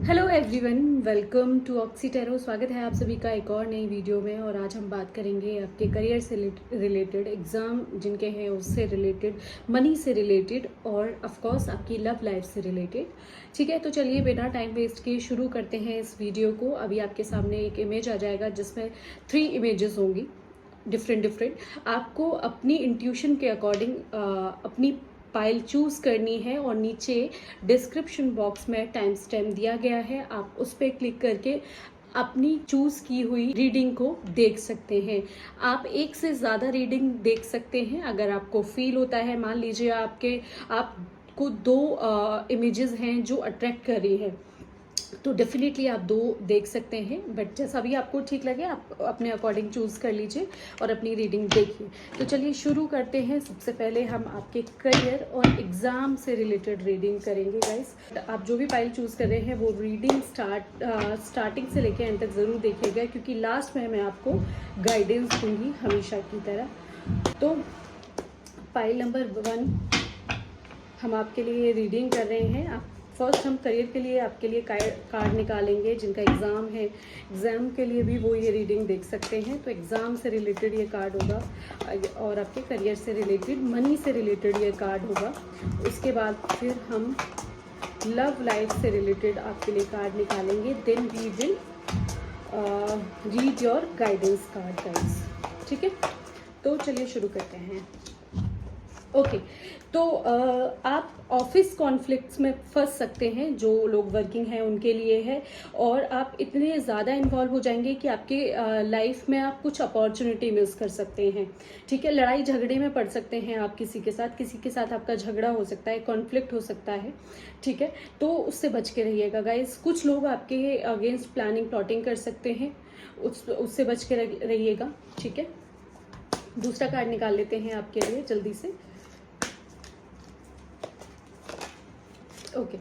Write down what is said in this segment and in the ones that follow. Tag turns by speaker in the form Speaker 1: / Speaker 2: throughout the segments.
Speaker 1: Hello everyone, welcome to Oxy Tarot. स्वागत है आप सभी का एक और नई वीडियो में। और आज हम बात करेंगे आपके करियर से रिलेटेड, एग्ज़ाम जिनके हैं उससे रिलेटेड, मनी से रिलेटेड और ऑफ कोर्स आपकी लव लाइफ से रिलेटेड। ठीक है, तो चलिए बिना टाइम वेस्ट किए शुरू करते हैं इस वीडियो को। अभी आपके सामने एक इमेज आ जाएगा जिसमें 3 इमेजेस होंगी डिफरेंट। आपको अपनी इंट्यूशन के अकॉर्डिंग अपनी फाइल चूज़ करनी है और नीचे डिस्क्रिप्शन बॉक्स में टाइम स्टैम्प दिया गया है। आप उस पर क्लिक करके अपनी चूज़ की हुई रीडिंग को देख सकते हैं। आप एक से ज़्यादा रीडिंग देख सकते हैं अगर आपको फील होता है। मान लीजिए आपको 2 इमेजेस हैं जो अट्रैक्ट कर रही है, तो डेफिनेटली आप 2 देख सकते हैं, बट जैसा भी आपको ठीक लगे आप अपने अकॉर्डिंग चूज़ कर लीजिए और अपनी रीडिंग देखिए। तो चलिए शुरू करते हैं। सबसे पहले हम आपके करियर और एग्ज़ाम से रिलेटेड रीडिंग करेंगे गाइस। आप जो भी फाइल चूज़ कर रहे हैं वो रीडिंग स्टार्टिंग से लेकर एंड तक ज़रूर देखिएगा, क्योंकि लास्ट में मैं आपको गाइडेंस दूंगी हमेशा की तरह। तो फाइल नंबर 1 हम आपके लिए रीडिंग कर रहे हैं। फर्स्ट हम करियर के लिए आपके लिए कार्ड निकालेंगे। जिनका एग्ज़ाम है, एग्ज़ाम के लिए भी वो ये रीडिंग देख सकते हैं। तो एग्ज़ाम से रिलेटेड ये कार्ड होगा और आपके करियर से रिलेटेड, मनी से रिलेटेड ये कार्ड होगा। उसके बाद फिर हम लव लाइफ से रिलेटेड आपके लिए कार्ड निकालेंगे। Then we will read your guidance card guys. ठीक है, तो चलिए शुरू करते हैं। ओके, तो आप ऑफिस कॉन्फ्लिक्ट्स में फंस सकते हैं। जो लोग वर्किंग हैं उनके लिए है, और आप इतने ज़्यादा इन्वॉल्व हो जाएंगे कि आपके लाइफ में आप कुछ अपॉर्चुनिटी मिस कर सकते हैं। ठीक है, लड़ाई झगड़े में पड़ सकते हैं आप किसी के साथ आपका झगड़ा हो सकता है, कॉन्फ्लिक्ट हो सकता है। ठीक है, तो उससे बच के रहिएगा गाइस। कुछ लोग आपके अगेंस्ट प्लानिंग प्लॉटिंग कर सकते हैं, उससे बच के रहिएगा। ठीक है, दूसरा कार्ड निकाल लेते हैं आपके लिए जल्दी से। ओके,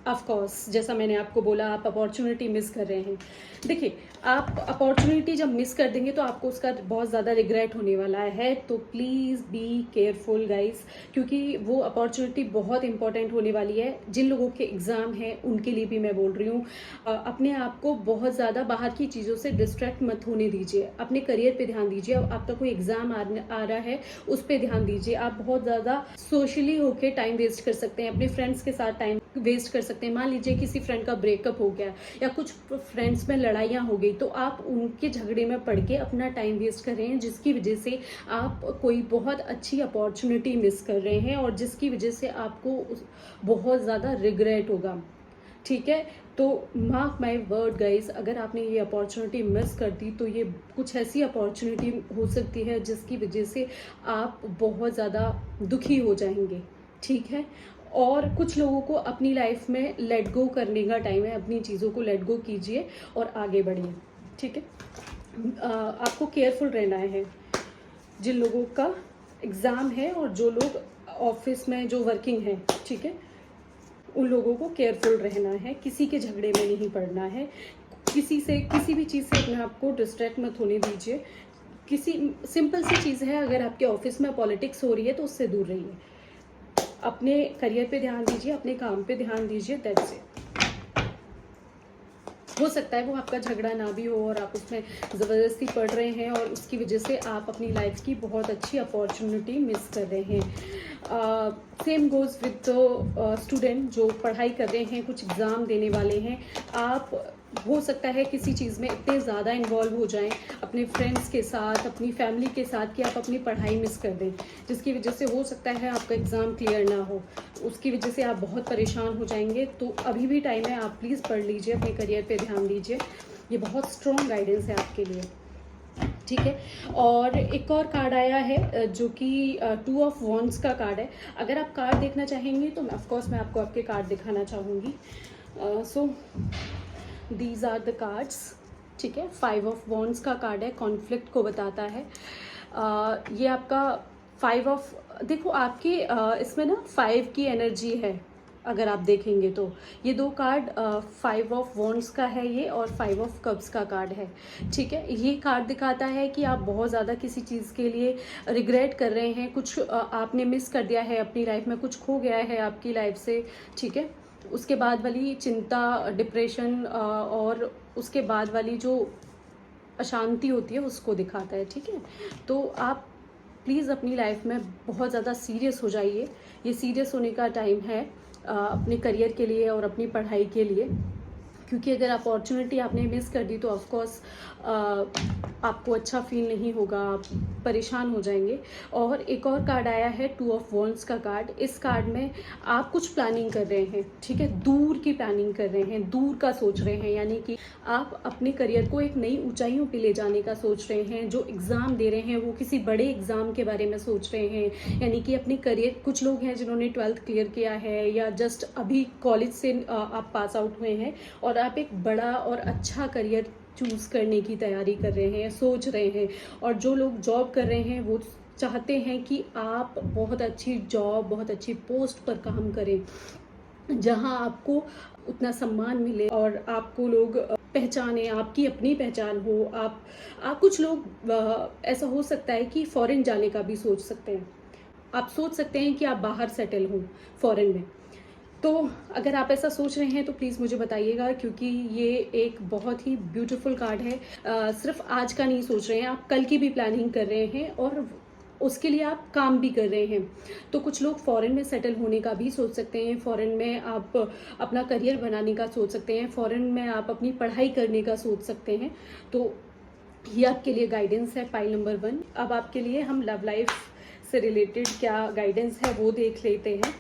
Speaker 1: ऑफ कोर्स जैसा मैंने आपको बोला, आप अपॉर्चुनिटी मिस कर रहे हैं। देखिए, आप अपॉर्चुनिटी जब मिस कर देंगे तो आपको उसका बहुत ज़्यादा रिग्रेट होने वाला है। तो प्लीज़ बी केयरफुल गाइस, क्योंकि वो अपॉर्चुनिटी बहुत इंपॉर्टेंट होने वाली है। जिन लोगों के एग्ज़ाम हैं उनके लिए भी मैं बोल रही हूँ, अपने आप को बहुत ज़्यादा बाहर की चीज़ों से डिस्ट्रैक्ट मत होने दीजिए। अपने करियर पे ध्यान दीजिए। अब आपका कोई एग्ज़ाम आ रहा है, उस पर ध्यान दीजिए। आप बहुत ज़्यादा सोशली होके टाइम वेस्ट कर सकते हैं, अपने फ्रेंड्स के साथ टाइम वेस्ट कर सकते हैं। मान लीजिए किसी फ्रेंड का ब्रेकअप हो गया या कुछ फ्रेंड्स में लड़ाइयाँ हो गई, तो आप उनके झगड़े में पड़ के अपना टाइम वेस्ट कर रहे हैं, जिसकी वजह से आप कोई बहुत अच्छी अपॉर्चुनिटी मिस कर रहे हैं और जिसकी वजह से आपको बहुत ज़्यादा रिग्रेट होगा। ठीक है, तो मार्क माई वर्ड गाइस, अगर आपने ये अपॉर्चुनिटी मिस कर दी तो ये कुछ ऐसी अपॉर्चुनिटी हो सकती है जिसकी वजह से आप बहुत ज़्यादा दुखी हो जाएंगे। ठीक है, और कुछ लोगों को अपनी लाइफ में लेट गो करने का टाइम है। अपनी चीज़ों को लेट गो कीजिए और आगे बढ़िए। ठीक है, आपको केयरफुल रहना है। जिन लोगों का एग्ज़ाम है और जो लोग ऑफिस में जो वर्किंग है, ठीक है, उन लोगों को केयरफुल रहना है। किसी के झगड़े में नहीं पड़ना है। किसी भी चीज़ से अपने आप को डिस्ट्रैक्ट मत होने दीजिए। किसी सिंपल सी चीज़ है, अगर आपके ऑफिस में पॉलिटिक्स हो रही है तो उससे दूर रहिए। अपने करियर पे ध्यान दीजिए, अपने काम पे ध्यान दीजिए। That's it. हो सकता है वो आपका झगड़ा ना भी हो और आप उसमें ज़बरदस्ती पढ़ रहे हैं और उसकी वजह से आप अपनी लाइफ की बहुत अच्छी अपॉर्चुनिटी मिस कर रहे हैं। सेम गोज़ विद स्टूडेंट जो पढ़ाई कर रहे हैं, कुछ एग्ज़ाम देने वाले हैं। आप हो सकता है किसी चीज़ में इतने ज़्यादा इन्वॉल्व हो जाएं अपने फ्रेंड्स के साथ, अपनी फैमिली के साथ, कि आप अपनी पढ़ाई मिस कर दें, जिसकी वजह से हो सकता है आपका एग्ज़ाम क्लियर ना हो। उसकी वजह से आप बहुत परेशान हो जाएंगे। तो अभी भी टाइम है, आप प्लीज़ पढ़ लीजिए, अपने करियर पे ध्यान दीजिए। ये बहुत स्ट्रॉन्ग गाइडेंस है आपके लिए। ठीक है, और एक और कार्ड आया है जो कि 2 ऑफ वॉन्ड्स का कार्ड है। अगर आप कार्ड देखना चाहेंगे तो ऑफकोर्स मैं आपको आपके कार्ड दिखाना चाहूँगी। So these are the cards. ठीक है, 5 ऑफ वॉन्ड्स का कार्ड है, कॉन्फ्लिक्ट को बताता है। ये आपका 5 ऑफ, देखो आपके इसमें ना 5 की एनर्जी है। अगर आप देखेंगे तो ये 2 कार्ड 5 ऑफ वॉन्ड्स का है ये, और 5 ऑफ कप्स का कार्ड है। ठीक है, ये कार्ड दिखाता है कि आप बहुत ज़्यादा किसी चीज़ के लिए रिग्रेट कर रहे हैं। कुछ आपने मिस कर दिया है अपनी लाइफ में, कुछ खो गया है आपकी लाइफ से। ठीक है, उसके बाद वाली चिंता, डिप्रेशन और उसके बाद वाली जो अशांति होती है उसको दिखाता है, ठीक है। तो आप प्लीज़ अपनी लाइफ में बहुत ज़्यादा सीरियस हो जाइए। ये सीरियस होने का टाइम है अपने करियर के लिए और अपनी पढ़ाई के लिए, क्योंकि अगर अपॉर्चुनिटी आपने मिस कर दी तो ऑफ कोर्स आपको अच्छा फील नहीं होगा, आप परेशान हो जाएंगे। और एक और कार्ड आया है 2 ऑफ वॉन्ड्स का कार्ड। इस कार्ड में आप कुछ प्लानिंग कर रहे हैं, ठीक है, दूर की प्लानिंग कर रहे हैं, दूर का सोच रहे हैं, यानी कि आप अपने करियर को एक नई ऊंचाइयों पे ले जाने का सोच रहे हैं। जो एग्ज़ाम दे रहे हैं वो किसी बड़े एग्ज़ाम के बारे में सोच रहे हैं, यानी कि अपने करियर, कुछ लोग हैं जिन्होंने 12th क्लियर किया है या जस्ट अभी कॉलेज से आप पास आउट हुए हैं और आप एक बड़ा और अच्छा करियर चूज़ करने की तैयारी कर रहे हैं, सोच रहे हैं। और जो लोग जॉब कर रहे हैं वो चाहते हैं कि आप बहुत अच्छी जॉब, बहुत अच्छी पोस्ट पर काम करें, जहां आपको उतना सम्मान मिले और आपको लोग पहचाने, आपकी अपनी पहचान हो। आप कुछ लोग ऐसा हो सकता है कि फॉरेन जाने का भी सोच सकते हैं। आप सोच सकते हैं कि आप बाहर सेटल हों फॉरेन में। तो अगर आप ऐसा सोच रहे हैं तो प्लीज़ मुझे बताइएगा, क्योंकि ये एक बहुत ही ब्यूटीफुल कार्ड है। सिर्फ आज का नहीं सोच रहे हैं, आप कल की भी प्लानिंग कर रहे हैं और उसके लिए आप काम भी कर रहे हैं। तो कुछ लोग फॉरेन में सेटल होने का भी सोच सकते हैं, फॉरेन में आप अपना करियर बनाने का सोच सकते हैं, फॉरेन में आप अपनी पढ़ाई करने का सोच सकते हैं। तो ये आपके लिए गाइडेंस है पाइल नंबर 1। अब आपके लिए हम लव लाइफ से रिलेटेड क्या गाइडेंस है वो देख लेते हैं।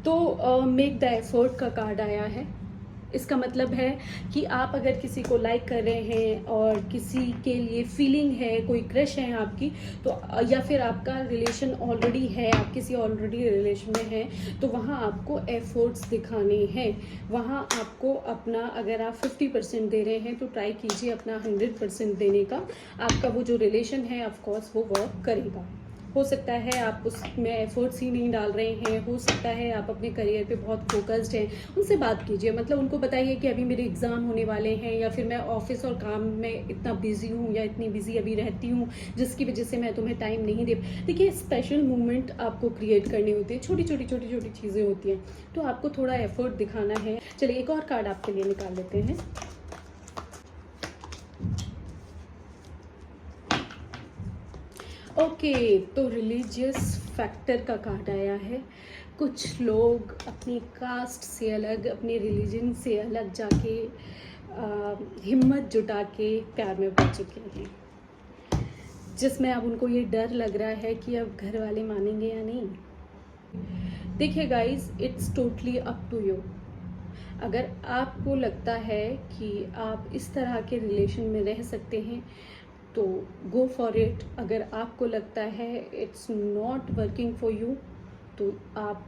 Speaker 1: तो मेक द एफर्ट का कार्ड आया है। इसका मतलब है कि आप अगर किसी को लाइक कर रहे हैं और किसी के लिए फीलिंग है, कोई क्रश है आपकी, तो या फिर आपका रिलेशन ऑलरेडी है, आप किसी ऑलरेडी रिलेशन में हैं, तो वहाँ आपको एफर्ट्स दिखाने हैं। वहाँ आपको अपना, अगर आप 50% दे रहे हैं तो ट्राई कीजिए अपना 100% देने का। आपका वो जो रिलेशन है ऑफ कोर्स वो वर्क करेगा। हो सकता है आप उसमें एफर्ट्स ही नहीं डाल रहे हैं, हो सकता है आप अपने करियर पे बहुत फोकस्ड हैं। उनसे बात कीजिए, मतलब उनको बताइए कि अभी मेरे एग्ज़ाम होने वाले हैं, या फिर मैं ऑफिस और काम में इतना बिजी हूँ या इतनी बिजी अभी रहती हूँ जिसकी वजह से मैं तुम्हें टाइम नहीं दे। देखिए, स्पेशल मोमेंट आपको क्रिएट करनी होती है, छोटी छोटी चीज़ें होती हैं, तो आपको थोड़ा एफर्ट दिखाना है। चलिए एक और कार्ड आपके लिए निकाल लेते हैं। ओके, तो रिलीजियस फैक्टर का कार्ड आया है। कुछ लोग अपनी कास्ट से अलग, अपने रिलीजन से अलग जाके हिम्मत जुटा के प्यार में पड़ चुके हैं, जिसमें अब उनको ये डर लग रहा है कि अब घर वाले मानेंगे या नहीं। देखिए guys, it's totally up to you. अगर आपको लगता है कि आप इस तरह के रिलेशन में रह सकते हैं तो गो फॉर इट। अगर आपको लगता है it's not working for you तो आप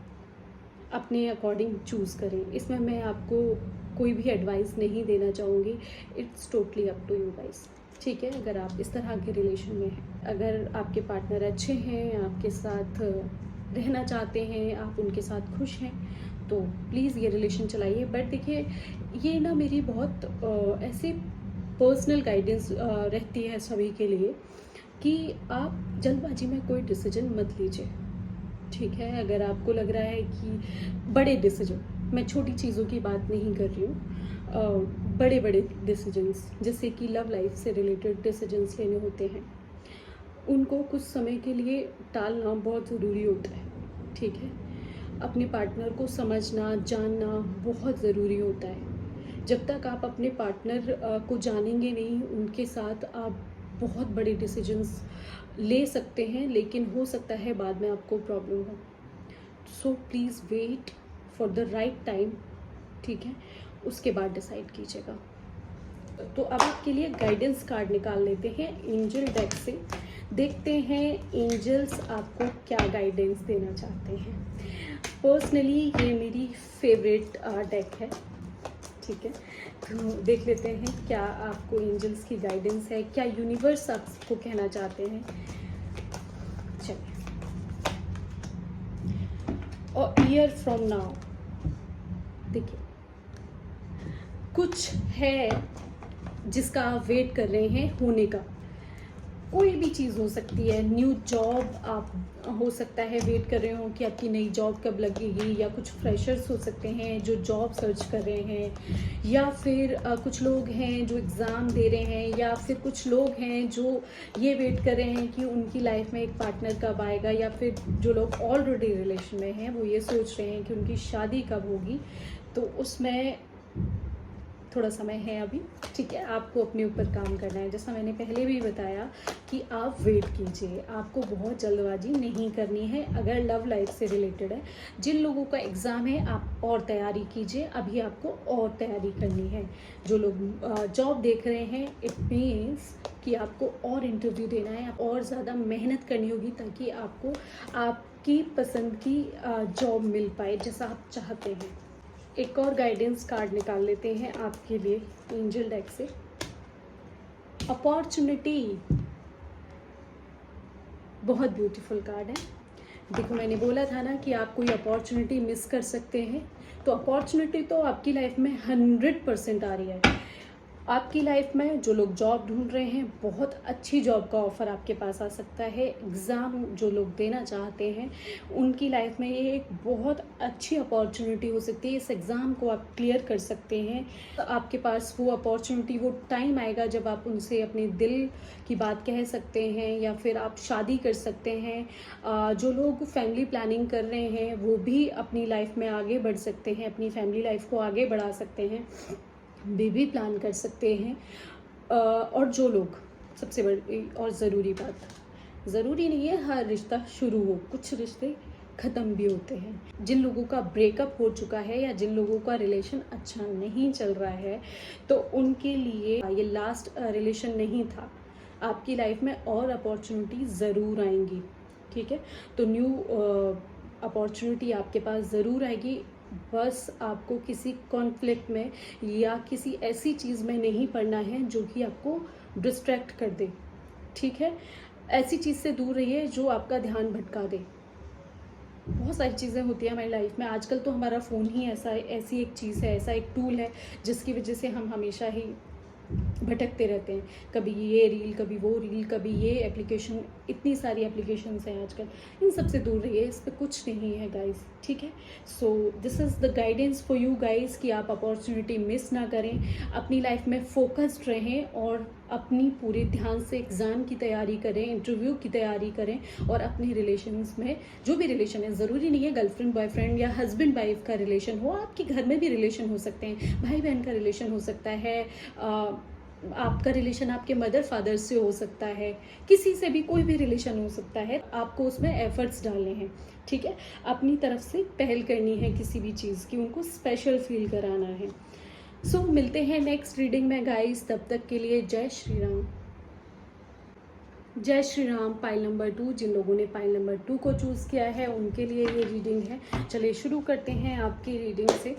Speaker 1: अपने अकॉर्डिंग चूज़ करें। इसमें मैं आपको कोई भी एडवाइस नहीं देना चाहूँगी, it's totally up to you guys, ठीक है। अगर आप इस तरह के रिलेशन में हैं, अगर आपके पार्टनर अच्छे हैं, आपके साथ रहना चाहते हैं, आप उनके साथ खुश हैं, तो प्लीज़ ये रिलेशन चलाइए। बट देखिए, ये ना मेरी बहुत ऐसे पर्सनल गाइडेंस रहती है सभी के लिए कि आप जल्दबाजी में कोई डिसीजन मत लीजिए, ठीक है। अगर आपको लग रहा है कि बड़े डिसीजन, मैं छोटी चीज़ों की बात नहीं कर रही हूँ, बड़े बड़े डिसीजंस जैसे कि लव लाइफ से रिलेटेड डिसीजंस लेने होते हैं, उनको कुछ समय के लिए टालना बहुत ज़रूरी होता है, ठीक है। अपने पार्टनर को समझना, जानना बहुत ज़रूरी होता है। जब तक आप अपने पार्टनर को जानेंगे नहीं, उनके साथ आप बहुत बड़े डिसीजंस ले सकते हैं, लेकिन हो सकता है बाद में आपको प्रॉब्लम हो। So please wait for the right time, ठीक है, उसके बाद डिसाइड कीजिएगा। तो अब आपके लिए गाइडेंस कार्ड निकाल लेते हैं एंजल डेक से। देखते हैं एंजल्स आपको क्या गाइडेंस देना चाहते हैं। पर्सनली ये मेरी फेवरेट डेक है, ठीक है। तो देख लेते हैं क्या आपको एंजल्स की गाइडेंस है, क्या यूनिवर्स आपको कहना चाहते हैं। चलिए, और ईयर फ्रॉम नाउ, देखिए कुछ है जिसका आप वेट कर रहे हैं होने का। कोई भी चीज़ हो सकती है, न्यू जॉब आप हो सकता है वेट कर रहे हो कि आपकी नई जॉब कब लगेगी, या कुछ फ्रेशर्स हो सकते हैं जो जॉब सर्च कर रहे हैं, या फिर कुछ लोग हैं जो एग्ज़ाम दे रहे हैं, या फिर कुछ लोग हैं जो ये वेट कर रहे हैं कि उनकी लाइफ में एक पार्टनर कब आएगा, या फिर जो लोग ऑलरेडी रिलेशन में हैं वो ये सोच रहे हैं कि उनकी शादी कब होगी। तो उसमें थोड़ा समय है अभी, ठीक है। आपको अपने ऊपर काम करना है, जैसा मैंने पहले भी बताया कि आप वेट कीजिए, आपको बहुत जल्दबाजी नहीं करनी है अगर लव लाइफ से रिलेटेड है। जिन लोगों का एग्ज़ाम है आप और तैयारी कीजिए, अभी आपको और तैयारी करनी है। जो लोग जॉब देख रहे हैं, इट मीन्स कि आपको और इंटरव्यू देना है, और ज़्यादा मेहनत करनी होगी ताकि आपको आपकी पसंद की जॉब मिल पाए जैसा आप चाहते हैं। एक और गाइडेंस कार्ड निकाल लेते हैं आपके लिए एंजल डेक से। अपॉर्चुनिटी, बहुत ब्यूटीफुल कार्ड है। देखो, मैंने बोला था ना कि आप कोई अपॉर्चुनिटी मिस कर सकते हैं, तो अपॉर्चुनिटी तो आपकी लाइफ में 100% आ रही है। आपकी लाइफ में जो लोग जॉब ढूंढ रहे हैं, बहुत अच्छी जॉब का ऑफ़र आपके पास आ सकता है। एग्ज़ाम जो लोग देना चाहते हैं उनकी लाइफ में ये एक बहुत अच्छी अपॉर्चुनिटी हो सकती है। इस एग्ज़ाम को आप क्लियर कर सकते हैं। तो आपके पास वो अपॉर्चुनिटी, वो टाइम आएगा जब आप उनसे अपने दिल की बात कह सकते हैं, या फिर आप शादी कर सकते हैं। जो लोग फैमिली प्लानिंग कर रहे हैं वो भी अपनी लाइफ में आगे बढ़ सकते हैं, अपनी फैमिली लाइफ को आगे बढ़ा सकते हैं, बेबी प्लान कर सकते हैं। और जो लोग, सबसे बड़ी और ज़रूरी बात, ज़रूरी नहीं है हर रिश्ता शुरू हो, कुछ रिश्ते ख़त्म भी होते हैं। जिन लोगों का ब्रेकअप हो चुका है या जिन लोगों का रिलेशन अच्छा नहीं चल रहा है, तो उनके लिए ये लास्ट रिलेशन नहीं था। आपकी लाइफ में और अपॉर्चुनिटी ज़रूर आएंगी, ठीक है। तो न्यू अपॉर्चुनिटी आपके पास ज़रूर आएगी। बस आपको किसी कॉन्फ्लिक्ट में या किसी ऐसी चीज़ में नहीं पड़ना है जो कि आपको डिस्ट्रैक्ट कर दे, ठीक है। ऐसी चीज़ से दूर रहिए जो आपका ध्यान भटका दे। बहुत सारी चीज़ें होती हैं हमारी लाइफ में। आजकल तो हमारा फ़ोन ही ऐसी एक चीज़ है, ऐसा एक टूल है जिसकी वजह से हम हमेशा ही भटकते रहते हैं। कभी ये रील, कभी वो रील, कभी ये एप्लीकेशन, इतनी सारी एप्लीकेशंस हैं आजकल। इन सब से दूर रहिए, इस पे कुछ नहीं है गाइस, ठीक है। So this is the guidance for you guys कि आप अपॉर्चुनिटी मिस ना करें, अपनी लाइफ में फोकस्ड रहें और अपनी पूरे ध्यान से एग्ज़ाम की तैयारी करें, इंटरव्यू की तैयारी करें, और अपने रिलेशंस में जो भी रिलेशन है, ज़रूरी नहीं है गर्लफ्रेंड बॉयफ्रेंड या हस्बैंड वाइफ का रिलेशन हो, आपके घर में भी रिलेशन हो सकते हैं, भाई बहन का रिलेशन हो सकता है, आपका रिलेशन आपके मदर फादर से हो सकता है, किसी से भी कोई भी रिलेशन हो सकता है। आपको उसमें एफर्ट्स डालने हैं, ठीक है। अपनी तरफ से पहल करनी है किसी भी चीज़ की, उनको स्पेशल फील कराना है। सो मिलते हैं नेक्स्ट रीडिंग में गाइस, तब तक के लिए जय श्री राम। जय श्री राम। पाइल नंबर 2, जिन लोगों ने पाइल नंबर 2 को चूज़ किया है उनके लिए ये रीडिंग है। चलिए शुरू करते हैं आपकी रीडिंग से।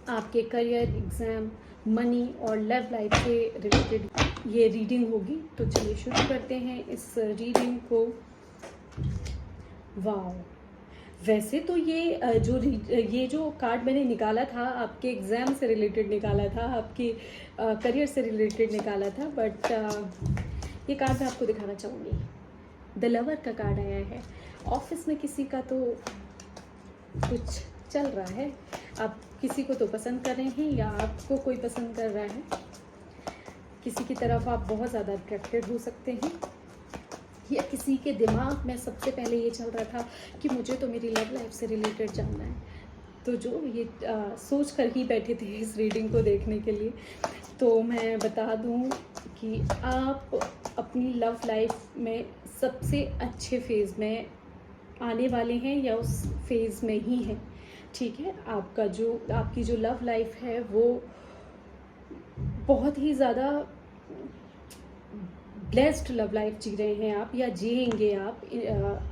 Speaker 1: आपके करियर, एग्ज़ाम, मनी और लव लाइफ से रिलेटेड ये रीडिंग होगी। तो चलिए शुरू करते हैं इस रीडिंग को। वाओ, वैसे तो ये जो कार्ड मैंने निकाला था आपके एग्ज़ाम से रिलेटेड निकाला था, आपके करियर से रिलेटेड निकाला था, बट ये कार्ड मैं आपको दिखाना चाहूँगी। द लवर का कार्ड आया है। ऑफिस में किसी का तो कुछ चल रहा है, आप किसी को तो पसंद कर रहे हैं या आपको कोई पसंद कर रहा है। किसी की तरफ आप बहुत ज़्यादा अट्रैक्टेड हो सकते हैं, या किसी के दिमाग में सबसे पहले ये चल रहा था कि मुझे तो मेरी लव लाइफ से रिलेटेड जानना है। तो जो ये सोच कर ही बैठे थे इस रीडिंग को देखने के लिए, तो मैं बता दूं कि आप अपनी लव लाइफ में सबसे अच्छे फेज़ में आने वाले हैं या उस फेज़ में ही हैं, ठीक है। आपकी जो लव लाइफ है वो बहुत ही ज़्यादा ब्लेस्ड लव लाइफ जी रहे हैं आप, या जिएंगे आप।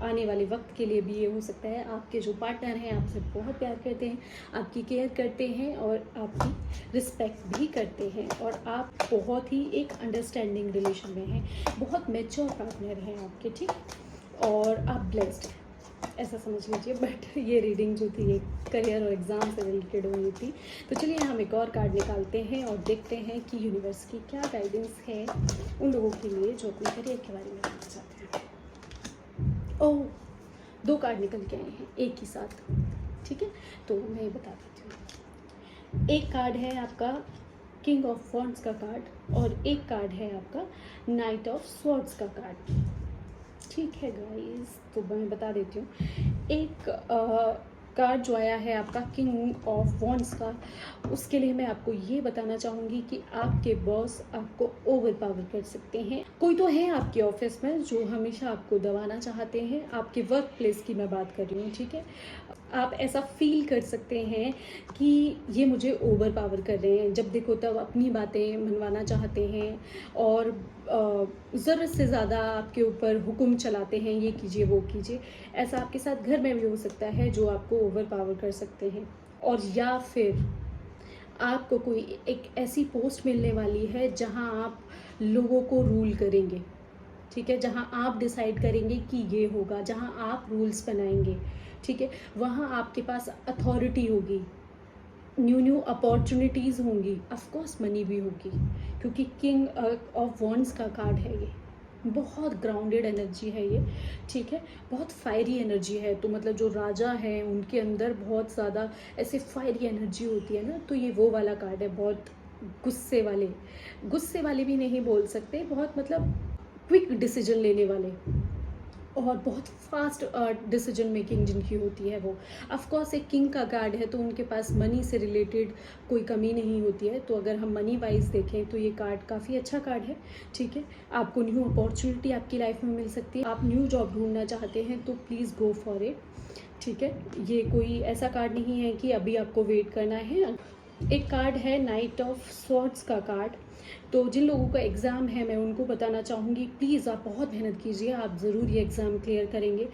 Speaker 1: आने वाले वक्त के लिए भी ये हो सकता है। आपके जो पार्टनर हैं आपसे बहुत प्यार करते हैं, आपकी केयर करते हैं और आपकी रिस्पेक्ट भी करते हैं, और आप बहुत ही एक अंडरस्टैंडिंग रिलेशन में हैं, बहुत मैच्योर पार्टनर हैं आपके, ठीक। और आप ब्लेस्ड हैं, ऐसा समझ लीजिए। बट ये रीडिंग जो थी ये करियर और एग्ज़ाम से रिलेटेड हुई थी। तो चलिए हम एक और कार्ड निकालते हैं और देखते हैं कि यूनिवर्स की क्या गाइडेंस है उन लोगों के लिए जो अपने करियर के बारे में जानना चाहते हैं। ओह, 2 कार्ड निकल के आए हैं एक ही साथ, ठीक है, तो मैं बता देती हूँ। एक कार्ड है आपका किंग ऑफ वॉन्ड्स का कार्ड और एक कार्ड है आपका नाइट ऑफ स्वॉर्ड्स का कार्ड। ठीक है गाइस, तो मैं बता देती हूँ। एक कार्ड जो आया है आपका किंग ऑफ वॉन्ड्स का, उसके लिए मैं आपको ये बताना चाहूँगी कि आपके बॉस आपको ओवर पावर कर सकते हैं। कोई तो है आपके ऑफिस में जो हमेशा आपको दबाना चाहते हैं। आपके वर्क प्लेस की मैं बात कर रही हूँ, ठीक है। आप ऐसा फील कर सकते हैं कि ये मुझे ओवर पावर कर रहे हैं, जब देखो तब अपनी बातें मनवाना चाहते हैं और ज़रूरत से ज़्यादा आपके ऊपर हुक्म चलाते हैं, ये कीजिए वो कीजिए। ऐसा आपके साथ घर में भी हो सकता है जो आपको ओवर पावर कर सकते हैं। और या फिर आपको कोई एक ऐसी पोस्ट मिलने वाली है जहां आप लोगों को रूल करेंगे, ठीक है, जहां आप डिसाइड करेंगे कि ये होगा, जहां आप रूल्स बनाएंगे, ठीक है, वहां आपके पास अथॉरिटी होगी, न्यू अपॉर्चुनिटीज़ होंगी, ऑफकोर्स मनी भी होगी, क्योंकि किंग ऑफ वॉन्ड्स का कार्ड है ये। बहुत ग्राउंडेड एनर्जी है ये, ठीक है, बहुत फायरी एनर्जी है। तो मतलब जो राजा हैं उनके अंदर बहुत ज़्यादा ऐसे फायरी एनर्जी होती है ना, तो ये वो वाला कार्ड है। बहुत गुस्से वाले भी नहीं बोल सकते, बहुत मतलब क्विक डिसीजन लेने वाले और बहुत फास्ट डिसीजन मेकिंग जिनकी होती है वो। ऑफ कोर्स एक किंग का कार्ड है तो उनके पास मनी से रिलेटेड कोई कमी नहीं होती है। तो अगर हम मनी वाइज देखें तो ये कार्ड काफ़ी अच्छा कार्ड है, ठीक है। आपको न्यू अपॉर्चुनिटी आपकी लाइफ में मिल सकती है। आप न्यू जॉब ढूंढना चाहते हैं तो प्लीज़ गो फॉर इट, ठीक है। ये कोई ऐसा कार्ड नहीं है कि अभी आपको वेट करना है। एक कार्ड है नाइट ऑफ स्वॉर्ड्स का कार्ड। तो जिन लोगों का एग्ज़ाम है मैं उनको बताना चाहूँगी, प्लीज़ आप बहुत मेहनत कीजिए, आप ज़रूर ये एग्ज़ाम क्लियर करेंगे।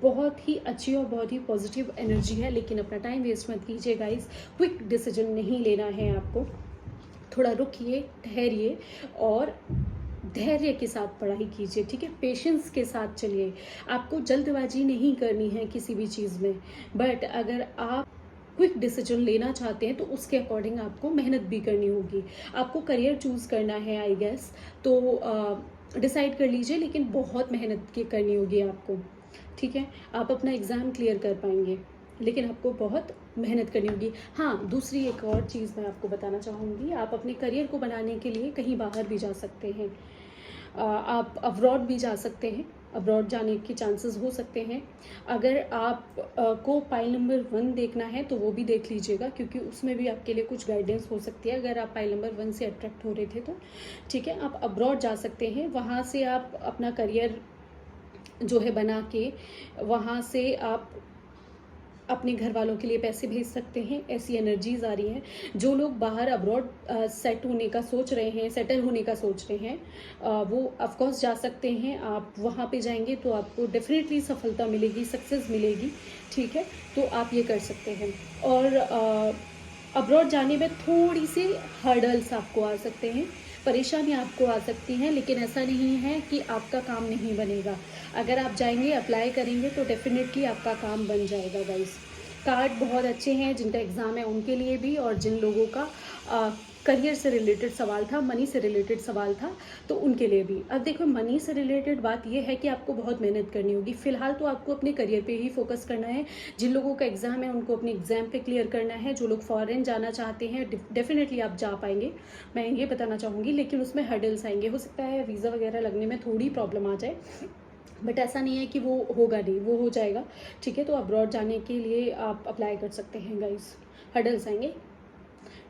Speaker 1: बहुत ही अच्छी और बहुत ही पॉजिटिव एनर्जी है, लेकिन अपना टाइम वेस्ट मत कीजिए गाइस। क्विक डिसीजन नहीं लेना है आपको, थोड़ा रुकिए, ठहरिए और धैर्य के साथ पढ़ाई कीजिए, ठीक है। पेशेंस के साथ चलिए। आपको जल्दबाजी नहीं करनी है किसी भी चीज़ में, बट अगर आप क्विक डिसीजन लेना चाहते हैं तो उसके अकॉर्डिंग आपको मेहनत भी करनी होगी। आपको करियर चूज़ करना है आई गेस, तो डिसाइड कर लीजिए, लेकिन बहुत मेहनत की करनी होगी आपको, ठीक है। आप अपना एग्ज़ाम क्लियर कर पाएंगे, लेकिन आपको बहुत मेहनत करनी होगी। हाँ, दूसरी एक और चीज़ मैं आपको बताना चाहूँगी, आप अपने करियर को बनाने के लिए कहीं बाहर भी जा सकते हैं। आप अब्रॉड भी जा सकते हैं, अब्रॉड जाने के चांसेस हो सकते हैं। अगर आप को पाइल नंबर 1 देखना है तो वो भी देख लीजिएगा, क्योंकि उसमें भी आपके लिए कुछ गाइडेंस हो सकती है अगर आप पाइल नंबर 1 से अट्रैक्ट हो रहे थे तो, ठीक है। आप अब्रॉड जा सकते हैं, वहाँ से आप अपना करियर जो है बना के वहाँ से आप अपने घर वालों के लिए पैसे भेज सकते हैं। ऐसी एनर्जीज आ रही हैं। जो लोग बाहर अब्रॉड सेट होने का सोच रहे हैं, सेटल होने का सोच रहे हैं, वो ऑफकोर्स जा सकते हैं। आप वहाँ पे जाएंगे तो आपको डेफिनेटली सफलता मिलेगी, सक्सेस मिलेगी, ठीक है। तो आप ये कर सकते हैं। और अब्रॉड जाने में थोड़ी सी हर्डल्स आपको आ सकते हैं, परेशानी आपको आ सकती हैं, लेकिन ऐसा नहीं है कि आपका काम नहीं बनेगा। अगर आप जाएंगे, अप्लाई करेंगे तो डेफिनेटली आपका काम बन जाएगा गाइस। कार्ड बहुत अच्छे हैं, जिनका एग्ज़ाम है उनके लिए भी, और जिन लोगों का करियर से रिलेटेड सवाल था, मनी से रिलेटेड सवाल था, तो उनके लिए भी। अब देखो, मनी से रिलेटेड बात यह है कि आपको बहुत मेहनत करनी होगी। फिलहाल तो आपको अपने करियर पे ही फोकस करना है। जिन लोगों का एग्ज़ाम है उनको अपने एग्ज़ाम पे क्लियर करना है। जो लोग फॉरेन जाना चाहते हैं डेफिनेटली आप जा पाएंगे, मैं ये बताना चाहूँगी, लेकिन उसमें हर्डल्स आएंगे। हो सकता है वीज़ा वगैरह लगने में थोड़ी प्रॉब्लम आ जाए, बट ऐसा नहीं है कि वो होगा नहीं, वो हो जाएगा, ठीक है। तो अब्रॉड जाने के लिए आप अप्लाई कर सकते हैं गाइस। हर्डल्स आएंगे,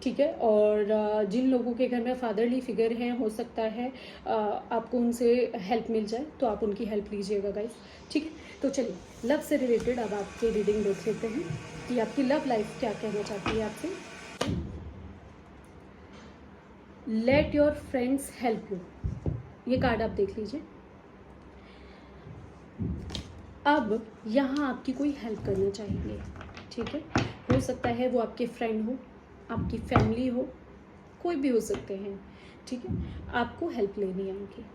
Speaker 1: ठीक है। और जिन लोगों के घर में फादरली फिगर हैं, हो सकता है आपको उनसे हेल्प मिल जाए, तो आप उनकी हेल्प लीजिएगा गाइस, ठीक है। तो चलिए, लव से रिलेटेड अब आपकी रीडिंग देख लेते हैं कि आपकी लव लाइफ क्या कहना चाहती है आपसे। Let your friends help you, ये कार्ड आप देख लीजिए। अब यहाँ आपकी कोई हेल्प करना चाहिए, ठीक है। हो सकता है वो आपके फ्रेंड हो, आपकी फैमिली हो, कोई भी हो सकते हैं, ठीक है। आपको हेल्प लेनी है उनकी,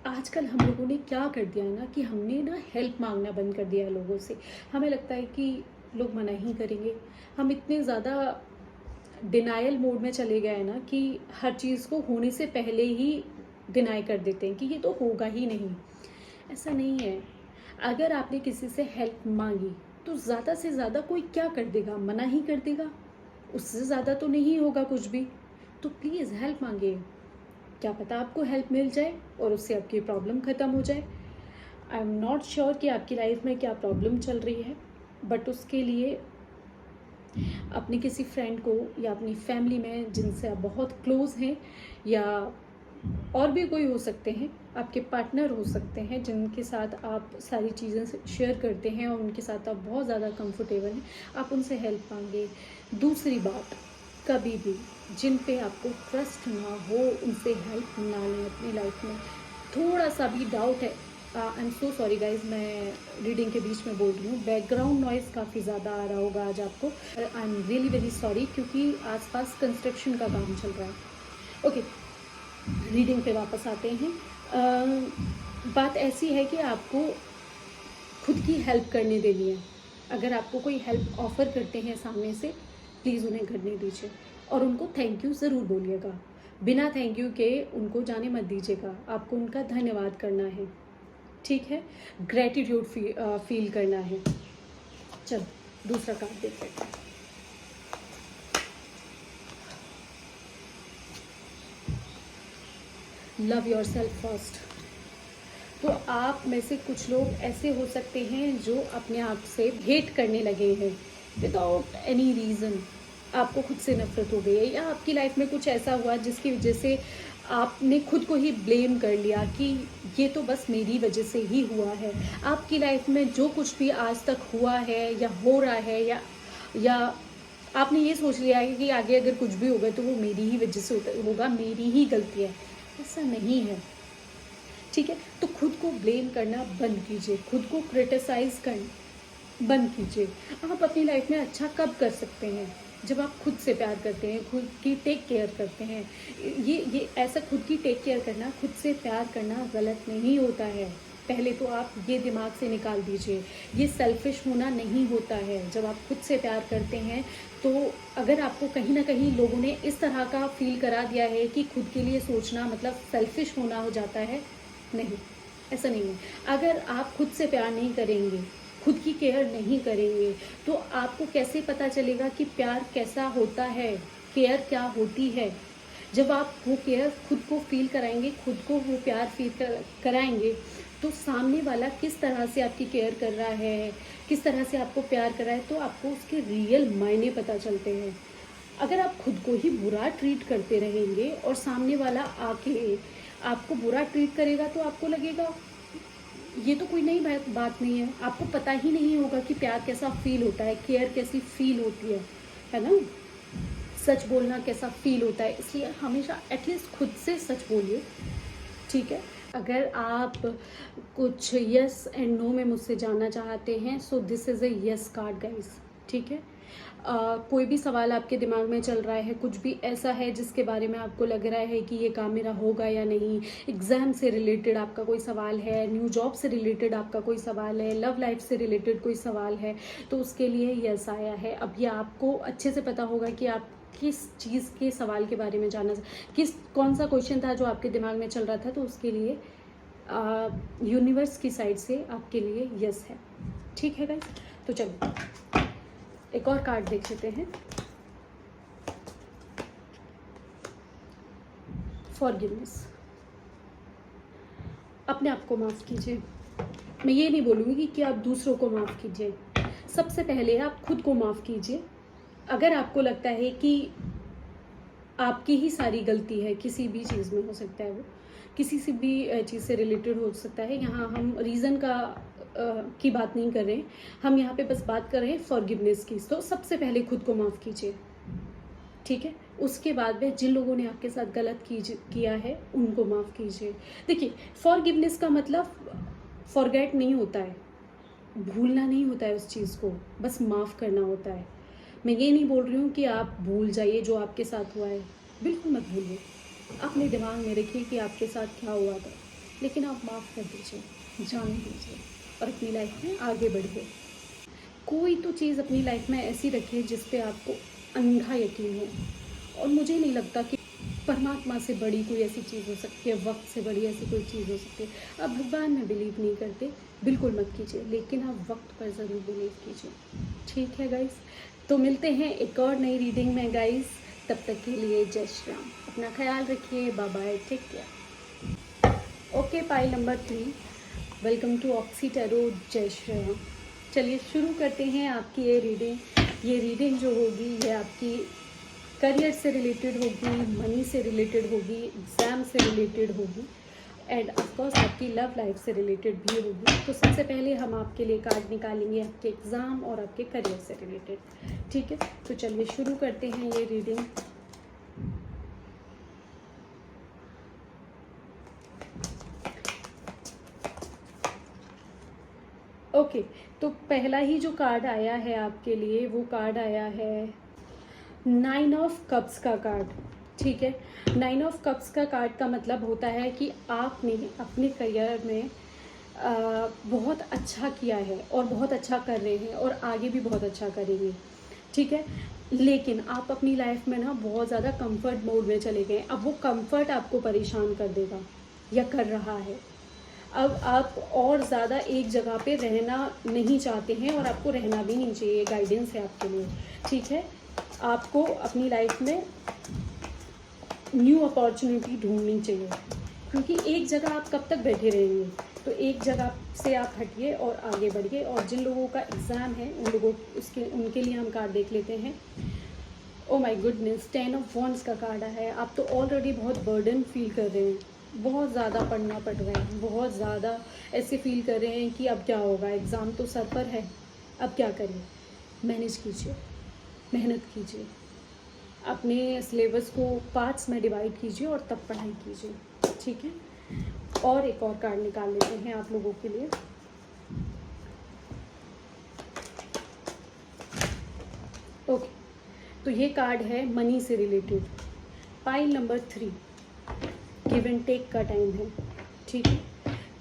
Speaker 1: आजकल हम लोगों ने क्या कर दिया है ना कि हमने ना हेल्प मांगना बंद कर दिया है लोगों से। हमें लगता है कि लोग मना ही करेंगे। हम इतने ज़्यादा डिनायल मोड में चले गए हैं ना कि हर चीज़ को होने से पहले ही डिनाई कर देते हैं कि ये तो होगा ही नहीं। ऐसा नहीं है। अगर आपने किसी से हेल्प मांगी तो ज़्यादा से ज़्यादा कोई क्या कर देगा, मना ही कर देगा। उससे ज़्यादा तो नहीं होगा कुछ भी। तो प्लीज़ हेल्प मांगिए। क्या पता आपको हेल्प मिल जाए और उससे आपकी प्रॉब्लम ख़त्म हो जाए। आई एम नॉट श्योर कि आपकी लाइफ में क्या प्रॉब्लम चल रही है, बट उसके लिए अपने किसी फ्रेंड को या अपनी फैमिली में जिनसे आप बहुत क्लोज़ हैं, या और भी कोई हो सकते हैं, आपके पार्टनर हो सकते हैं जिनके साथ आप सारी चीज़ें शेयर करते हैं और उनके साथ आप बहुत ज़्यादा कंफर्टेबल हैं, आप उनसे हेल्प मांगे। दूसरी बात, कभी भी जिन पे आपको ट्रस्ट ना हो उनसे हेल्प ना लें अपनी लाइफ में। थोड़ा सा भी डाउट है, I am so sorry guys, मैं रीडिंग के बीच में बोल रही हूँ, बैकग्राउंड नॉइज़ काफ़ी ज़्यादा आ रहा होगा आज आपको। I am really very sorry, क्योंकि आसपास कंस्ट्रक्शन का काम चल रहा है। ओके, रीडिंग पे वापस आते हैं। बात ऐसी है कि आपको खुद की हेल्प करने देनी है। अगर आपको कोई हेल्प ऑफ़र करते हैं सामने से, प्लीज़ उन्हें करने दीजिए और उनको थैंक यू ज़रूर बोलिएगा। बिना थैंक यू के उनको जाने मत दीजिएगा। आपको उनका धन्यवाद करना है, ठीक है? ग्रैटिट्यूड फील करना है। चलो दूसरा कार्ड देख लेते हैं। Love your self first. तो आप में से कुछ लोग ऐसे हो सकते हैं जो अपने आप से हेट करने लगे हैं विदाउट एनी रीज़न। आपको खुद से नफरत हो गई है, या आपकी लाइफ में कुछ ऐसा हुआ जिसकी वजह से आपने खुद को ही ब्लेम कर लिया कि ये तो बस मेरी वजह से ही हुआ है। आपकी लाइफ में जो कुछ भी आज तक हुआ है या हो रहा है, या आपने ये सोच लिया है कि आगे अगर कुछ भी होगा तो वो मेरी ही वजह से होगा, मेरी ही गलती है। ऐसा नहीं है, ठीक है? तो खुद को ब्लेम करना बंद कीजिए, खुद को क्रिटिसाइज़ करना बंद कीजिए। आप अपनी लाइफ में अच्छा कब कर सकते हैं? जब आप खुद से प्यार करते हैं, खुद की टेक केयर करते हैं। ये ऐसा खुद की टेक केयर करना, खुद से प्यार करना गलत नहीं होता है। पहले तो आप ये दिमाग से निकाल दीजिए, ये सेल्फिश होना नहीं होता है। जब आप खुद से प्यार करते हैं तो अगर आपको कहीं ना कहीं लोगों ने इस तरह का फील करा दिया है कि खुद के लिए सोचना मतलब सेल्फिश होना हो जाता है, नहीं, ऐसा नहीं है। अगर आप खुद से प्यार नहीं करेंगे, खुद की केयर नहीं करेंगे, तो आपको कैसे पता चलेगा कि प्यार कैसा होता है, केयर क्या होती है? जब आप वो केयर खुद को फील कराएंगे, खुद को वो प्यार फील कराएंगे, तो सामने वाला किस तरह से आपकी केयर कर रहा है, किस तरह से आपको प्यार कर रहा है, तो आपको उसके रियल मायने पता चलते हैं। अगर आप खुद को ही बुरा ट्रीट करते रहेंगे और सामने वाला आके आपको बुरा ट्रीट करेगा, तो आपको लगेगा ये तो कोई नई बात नहीं है। आपको पता ही नहीं होगा कि प्यार कैसा फील होता है, केयर कैसी फील होती है ना? सच बोलना कैसा फील होता है। इसलिए हमेशा एटलीस्ट खुद से सच बोलिए, ठीक है? अगर आप कुछ यस एंड नो में मुझसे जानना चाहते हैं, so this is a yes card guys, ठीक है? कोई भी सवाल आपके दिमाग में चल रहा है, कुछ भी ऐसा है जिसके बारे में आपको लग रहा है कि ये काम मेरा होगा या नहीं, एग्ज़ाम से रिलेटेड आपका कोई सवाल है, न्यू जॉब से रिलेटेड आपका कोई सवाल है, लव लाइफ से रिलेटेड कोई सवाल है, तो उसके लिए यस आया है। अब ये आपको अच्छे से पता होगा कि आप किस चीज़ के सवाल के बारे में जानना, कौन सा क्वेश्चन था जो आपके दिमाग में चल रहा था, तो उसके लिए यूनिवर्स की साइड से आपके लिए यस है, ठीक है गाइस? तो चलो एक और कार्ड देख लेते हैं। फॉरगिवनेस। अपने आप को माफ़ कीजिए। मैं ये नहीं बोलूँगी कि आप दूसरों को माफ़ कीजिए, सबसे पहले आप खुद को माफ़ कीजिए। अगर आपको लगता है कि आपकी ही सारी गलती है, किसी भी चीज़ में हो सकता है, वो किसी से भी चीज़ से रिलेटेड हो सकता है, यहाँ हम रीज़न की बात नहीं कर रहे हैं, हम यहाँ पे बस बात कर रहे हैं फॉरगिवनेस की। तो सबसे पहले खुद को माफ़ कीजिए, ठीक है? उसके बाद में जिन लोगों ने आपके साथ गलत किया है उनको माफ़ कीजिए। देखिए, फॉरगिवनेस का मतलब फॉरगेट नहीं होता है, भूलना नहीं होता है उस चीज़ को, बस माफ़ करना होता है। मैं ये नहीं बोल रही हूँ कि आप भूल जाइए जो आपके साथ हुआ है, बिल्कुल मत भूलिए। अपने दिमाग में रखिए कि आपके साथ क्या हुआ था, लेकिन आप माफ़ कर दीजिए, जाने दीजिए और अपनी लाइफ में आगे बढ़िए। कोई तो चीज़ अपनी लाइफ में ऐसी रखिए जिस पे आपको अंधा यकीन हो, और मुझे नहीं लगता कि परमात्मा से बड़ी कोई ऐसी चीज़ हो सकती है, वक्त से बड़ी ऐसी कोई चीज़ हो सकती है। आप भगवान में बिलीव नहीं करते, बिल्कुल मत कीजिए, लेकिन आप वक्त पर ज़रूर बिलीव कीजिए। ठीक है गाइस, तो मिलते हैं एक और नई रीडिंग में गाइस। तब तक के लिए जय श्री राम, अपना ख्याल रखिए, bye bye, take care. Okay, pile number 3, welcome to Oxy Tarot, जय श्री राम। चलिए शुरू करते हैं आपकी ये रीडिंग। ये रीडिंग जो होगी ये आपकी करियर से रिलेटेड होगी, मनी से रिलेटेड होगी, एग्ज़ाम से रिलेटेड होगी, एंड ऑफकोर्स आपकी लव लाइफ से रिलेटेड भी होगी। तो सबसे पहले हम आपके लिए कार्ड निकालेंगे आपके एग्ज़ाम और आपके करियर से रिलेटेड। ठीक है, तो चलिए शुरू करते हैं ये रीडिंग। ओके, तो पहला ही जो कार्ड आया है आपके लिए वो कार्ड आया है 9 ऑफ कप्स का कार्ड। ठीक है, 9 ऑफ कप्स का कार्ड का मतलब होता है कि आपने अपने करियर में बहुत अच्छा किया है और बहुत अच्छा कर रहे हैं और आगे भी बहुत अच्छा करेंगे। ठीक है, लेकिन आप अपनी लाइफ में ना बहुत ज़्यादा कंफर्ट मोड में चले गए। अब वो कंफर्ट आपको परेशान कर देगा या कर रहा है। अब आप और ज़्यादा एक जगह पे रहना नहीं चाहते हैं और आपको रहना भी नहीं चाहिए। गाइडेंस है आपके लिए। ठीक है, आपको अपनी लाइफ में न्यू अपॉर्चुनिटी ढूंढनी चाहिए, क्योंकि एक जगह आप कब तक बैठे रहेंगे। तो एक जगह से आप हटिए और आगे बढ़िए। और जिन लोगों का एग्ज़ाम है उनके लिए हम कार्ड देख लेते हैं। Oh my goodness, 10 of wands का कार्ड है। आप तो ऑलरेडी बहुत बर्डन फील कर रहे हैं, बहुत ज़्यादा पढ़ना पड़ रहा है, बहुत ज़्यादा ऐसे फील कर रहे हैं कि अब क्या होगा, एग्ज़ाम तो सर पर है, अब क्या करें। मैनेज कीजिए, मेहनत कीजिए, अपने सिलेबस को पार्ट्स में डिवाइड कीजिए और तब पढ़ाई कीजिए। ठीक है, और एक और कार्ड निकाल लेते हैं आप लोगों के लिए। ओके, तो ये कार्ड है मनी से related, pile number 3, give and take का टाइम है। ठीक है,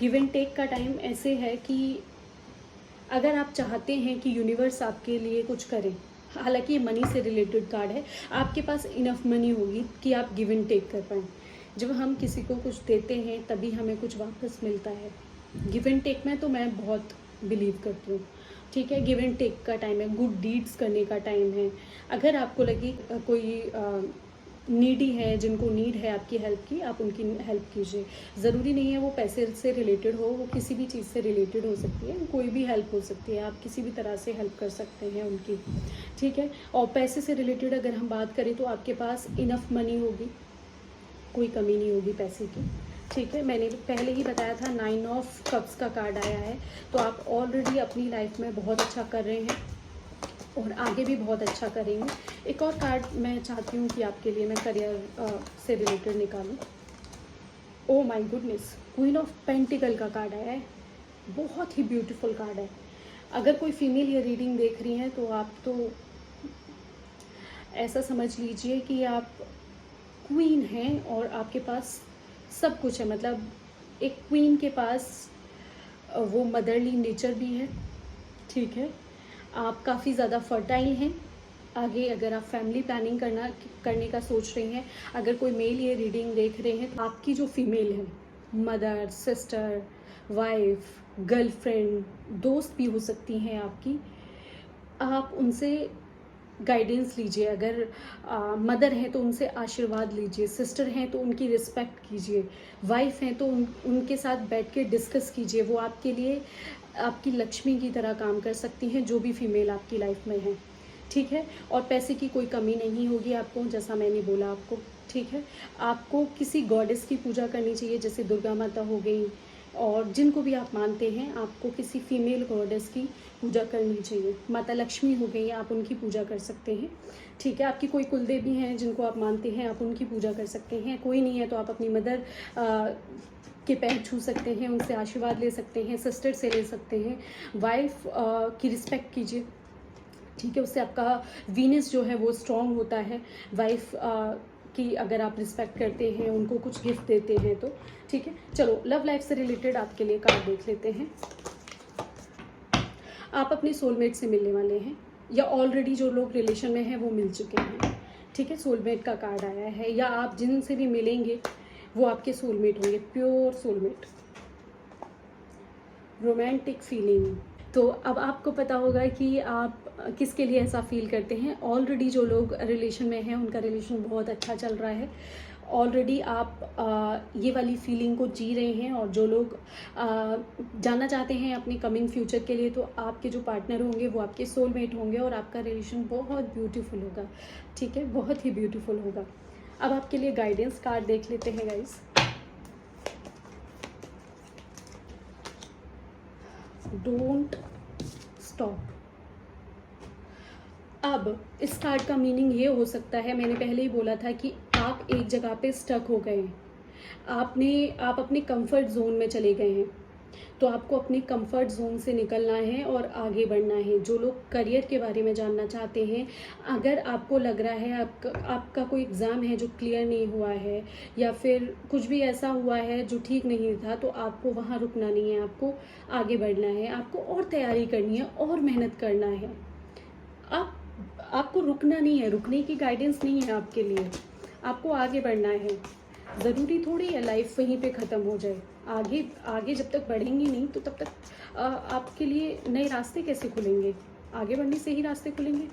Speaker 1: गिव एंड टेक का टाइम ऐसे है कि अगर आप चाहते हैं कि यूनिवर्स आपके लिए कुछ करे, हालांकि ये मनी से रिलेटेड कार्ड है, आपके पास इनफ मनी होगी कि आप गिव एंड टेक कर पाएँ। जब हम किसी को कुछ देते हैं तभी हमें कुछ वापस मिलता है। गिव एंड टेक में तो मैं बहुत बिलीव करती हूँ। ठीक है, गिव एंड टेक का टाइम है, गुड डीड्स करने का टाइम है। अगर आपको लगे कोई नीडी है, जिनको नीड है आपकी हेल्प की, आप उनकी हेल्प कीजिए। ज़रूरी नहीं है वो पैसे से रिलेटेड हो, वो किसी भी चीज़ से रिलेटेड हो सकती है, कोई भी हेल्प हो सकती है, आप किसी भी तरह से हेल्प कर सकते हैं उनकी। ठीक है, और पैसे से रिलेटेड अगर हम बात करें तो आपके पास इनफ मनी होगी, कोई कमी नहीं होगी पैसे की। ठीक है, मैंने पहले ही बताया था 9 ऑफ कप्स का कार्ड आया है, तो आप ऑलरेडी अपनी लाइफ में बहुत अच्छा कर रहे हैं और आगे भी बहुत अच्छा करेंगे। एक और कार्ड मैं चाहती हूँ कि आपके लिए मैं करियर से रिलेटेड निकालूं। Oh my goodness, queen of pentacle का कार्ड आया है, बहुत ही ब्यूटीफुल कार्ड है। अगर कोई फीमेल ये रीडिंग देख रही हैं तो आप तो ऐसा समझ लीजिए कि आप क्वीन हैं और आपके पास सब कुछ है। मतलब एक क्वीन के पास वो मदरली नेचर भी है। ठीक है, आप काफ़ी ज़्यादा फर्टाइल हैं। आगे अगर आप फैमिली प्लानिंग करने का सोच रही हैं, अगर कोई मेल ये रीडिंग देख रहे हैं, तो आपकी जो फीमेल है, मदर, सिस्टर, वाइफ, गर्लफ्रेंड, दोस्त भी हो सकती हैं आपकी, आप उनसे गाइडेंस लीजिए। अगर मदर हैं तो उनसे आशीर्वाद लीजिए, सिस्टर हैं तो उनकी रिस्पेक्ट कीजिए, वाइफ हैं तो उनके साथ बैठ के डिस्कस कीजिए। वो आपके लिए आपकी लक्ष्मी की तरह काम कर सकती हैं, जो भी फीमेल आपकी लाइफ में है। ठीक है, और पैसे की कोई कमी नहीं होगी आपको, जैसा मैंने बोला आपको। ठीक है, आपको किसी गॉडेस की पूजा करनी चाहिए, जैसे दुर्गा माता हो गई, और जिनको भी आप मानते हैं आपको किसी फीमेल गॉडेस की पूजा करनी चाहिए। माता लक्ष्मी हो गई, आप उनकी पूजा कर सकते हैं। ठीक है, आपकी कोई कुलदेवी हैं जिनको आप मानते हैं, आप उनकी पूजा कर सकते हैं। कोई नहीं है तो आप अपनी मदर के पैर छू सकते हैं, उनसे आशीर्वाद ले सकते हैं, सिस्टर से ले सकते हैं। वाइफ की रिस्पेक्ट कीजिए। ठीक है, उससे आपका वीनस जो है वो स्ट्रॉन्ग होता है। वाइफ कि अगर आप रिस्पेक्ट करते हैं, उनको कुछ गिफ्ट देते हैं तो ठीक है। चलो लव लाइफ से रिलेटेड आपके लिए कार्ड देख लेते हैं। आप अपने सोलमेट से मिलने वाले हैं या ऑलरेडी जो लोग रिलेशन में हैं वो मिल चुके हैं, ठीक है। सोलमेट का कार्ड आया है, या आप जिनसे भी मिलेंगे वो आपके सोलमेट होंगे, प्योर सोलमेट, रोमांटिक फीलिंग। तो अब आपको पता होगा कि आप किसके लिए ऐसा फील करते हैं। ऑलरेडी जो लोग रिलेशन में हैं उनका रिलेशन बहुत अच्छा चल रहा है, ऑलरेडी आप ये वाली फीलिंग को जी रहे हैं। और जो लोग जानना चाहते हैं अपने कमिंग फ्यूचर के लिए, तो आपके जो पार्टनर होंगे वो आपके सोलमेट होंगे और आपका रिलेशन बहुत ब्यूटीफुल होगा, ठीक है, बहुत ही ब्यूटीफुल होगा। अब आपके लिए गाइडेंस कार्ड देख लेते हैं गाइस। Don't stop. अब इस कार्ड का मीनिंग ये हो सकता है, मैंने पहले ही बोला था कि आप एक जगह पे स्टक हो गए हैं, आप अपने कंफर्ट जोन में चले गए हैं, तो आपको अपने कंफर्ट जोन से निकलना है और आगे बढ़ना है। जो लोग करियर के बारे में जानना चाहते हैं, अगर आपको लग रहा है आपका कोई एग्ज़ाम है जो क्लियर नहीं हुआ है, या फिर कुछ भी ऐसा हुआ है जो ठीक नहीं था, तो आपको वहाँ रुकना नहीं है, आपको आगे बढ़ना है, आपको और तैयारी करनी है और मेहनत करना है। आपको रुकना नहीं है, रुकने की गाइडेंस नहीं है आपके लिए, आपको आगे बढ़ना है। ज़रूरी थोड़ी है लाइफ वहीं पे ख़त्म हो जाए। आगे जब तक बढ़ेंगे नहीं तो तब तक आपके लिए नए रास्ते कैसे खुलेंगे? आगे बढ़ने से ही रास्ते खुलेंगे,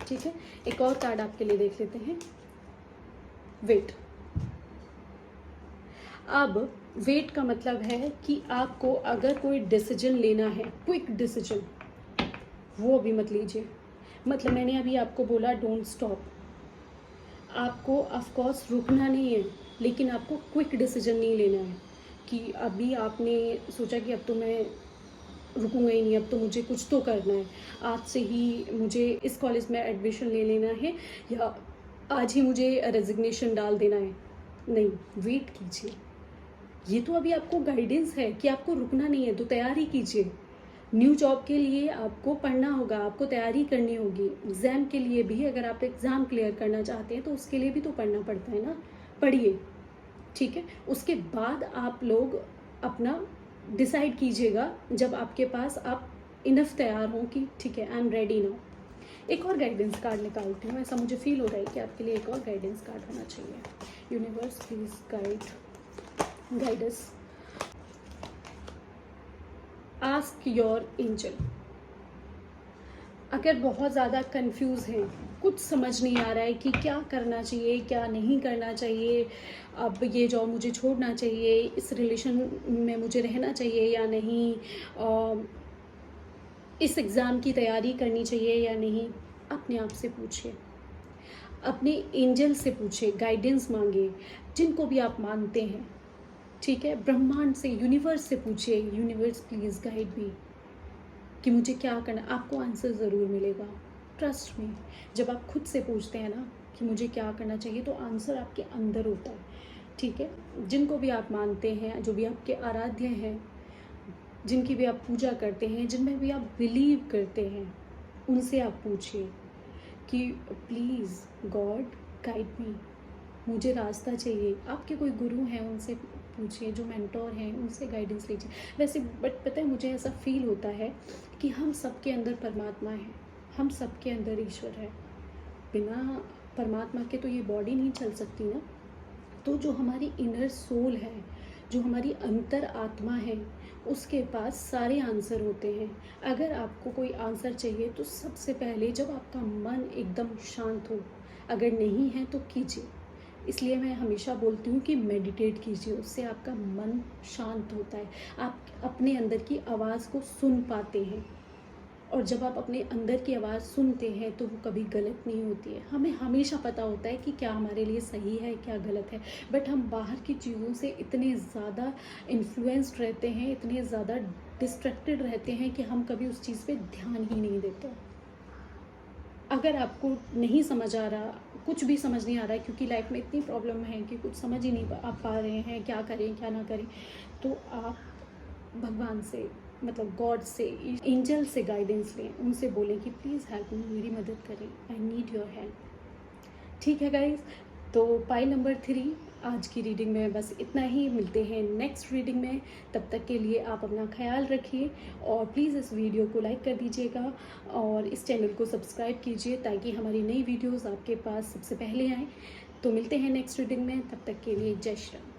Speaker 1: ठीक है। एक और कार्ड आपके लिए देख लेते हैं, वेट। अब वेट का मतलब है कि आपको अगर कोई डिसीजन लेना है, क्विक डिसीजन, वो अभी मत लीजिए। मतलब मैंने अभी आपको बोला डोंट स्टॉप, आपको ऑफ कोर्स रुकना नहीं है, लेकिन आपको क्विक डिसीजन नहीं लेना है कि अभी आपने सोचा कि अब तो मैं रुकूंगा ही नहीं, अब तो मुझे कुछ तो करना है, आज से ही मुझे इस कॉलेज में एडमिशन ले लेना है, या आज ही मुझे रेजिग्नेशन डाल देना है। नहीं, वेट कीजिए। ये तो अभी आपको गाइडेंस है कि आपको रुकना नहीं है, तो तैयारी कीजिए। न्यू जॉब के लिए आपको पढ़ना होगा, आपको तैयारी करनी होगी। एग्ज़ाम के लिए भी, अगर आप एग्ज़ाम क्लियर करना चाहते हैं तो उसके लिए भी तो पढ़ना पड़ता है ना, पढ़िए, ठीक है। उसके बाद आप लोग अपना डिसाइड कीजिएगा, जब आपके पास आप इनफ तैयार हों कि ठीक है, आई एम रेडी नाउ। एक और गाइडेंस कार्ड निकालती हूँ, ऐसा मुझे फील हो रहा है कि आपके लिए एक और गाइडेंस कार्ड होना चाहिए। Universe please guide us. Ask your angel. अगर बहुत ज़्यादा कंफ्यूज हैं, कुछ समझ नहीं आ रहा है कि क्या करना चाहिए, क्या नहीं करना चाहिए, अब ये जॉब मुझे छोड़ना चाहिए, इस रिलेशन में मुझे रहना चाहिए या नहीं, इस एग्ज़ाम की तैयारी करनी चाहिए या नहीं, अपने आप से पूछिए, अपने एंजल से पूछिए, गाइडेंस मांगिए, जिनको भी आप मानते हैं, ठीक है। ब्रह्मांड से, यूनिवर्स से पूछिए, यूनिवर्स प्लीज़ गाइड मी कि मुझे क्या करना। आपको आंसर ज़रूर मिलेगा, ट्रस्ट मी। जब आप खुद से पूछते हैं ना कि मुझे क्या करना चाहिए, तो आंसर आपके अंदर होता है, ठीक है। जिनको भी आप मानते हैं, जो भी आपके आराध्य हैं, जिनकी भी आप पूजा करते हैं, जिनमें भी आप बिलीव करते हैं, उनसे आप पूछिए कि प्लीज़ गॉड गाइड मी, मुझे रास्ता चाहिए। आपके कोई गुरु हैं उनसे पूछिए, जो मेंटोर हैं उनसे गाइडेंस लीजिए। वैसे बट पता है, मुझे ऐसा फील होता है कि हम सबके अंदर परमात्मा है, हम सबके अंदर ईश्वर है। बिना परमात्मा के तो ये बॉडी नहीं चल सकती ना। तो जो हमारी इनर सोल है, जो हमारी अंतर आत्मा है, उसके पास सारे आंसर होते हैं। अगर आपको कोई आंसर चाहिए तो सबसे पहले जब आपका मन एकदम शांत हो, अगर नहीं है तो कीजिए। इसलिए मैं हमेशा बोलती हूँ कि मेडिटेट कीजिए, उससे आपका मन शांत होता है, आप अपने अंदर की आवाज़ को सुन पाते हैं। और जब आप अपने अंदर की आवाज़ सुनते हैं तो वो कभी गलत नहीं होती है। हमें हमेशा पता होता है कि क्या हमारे लिए सही है, क्या गलत है, बट हम बाहर की चीज़ों से इतने ज़्यादा इन्फ्लुएंस्ड रहते हैं, इतने ज़्यादा डिस्ट्रैक्टेड रहते हैं कि हम कभी उस चीज़ पे ध्यान ही नहीं देते। अगर आपको नहीं समझ आ रहा, कुछ भी समझ नहीं आ रहा है, क्योंकि लाइफ में इतनी प्रॉब्लम है कि कुछ समझ ही नहीं पा रहे हैं, क्या करें क्या ना करें, तो आप भगवान से, मतलब गॉड से, एंजल से गाइडेंस लें, उनसे बोलें कि प्लीज़ हेल्प मी, मेरी मदद करें, आई नीड योर हेल्प, ठीक है गाइज। तो पाइल नंबर 3 आज की रीडिंग में बस इतना ही। मिलते हैं नेक्स्ट रीडिंग में, तब तक के लिए आप अपना ख्याल रखिए और प्लीज़ इस वीडियो को लाइक कर दीजिएगा और इस चैनल को सब्सक्राइब कीजिए ताकि हमारी नई वीडियोस आपके पास सबसे पहले आएँ। तो मिलते हैं नेक्स्ट रीडिंग में, तब तक के लिए जय श्री राम।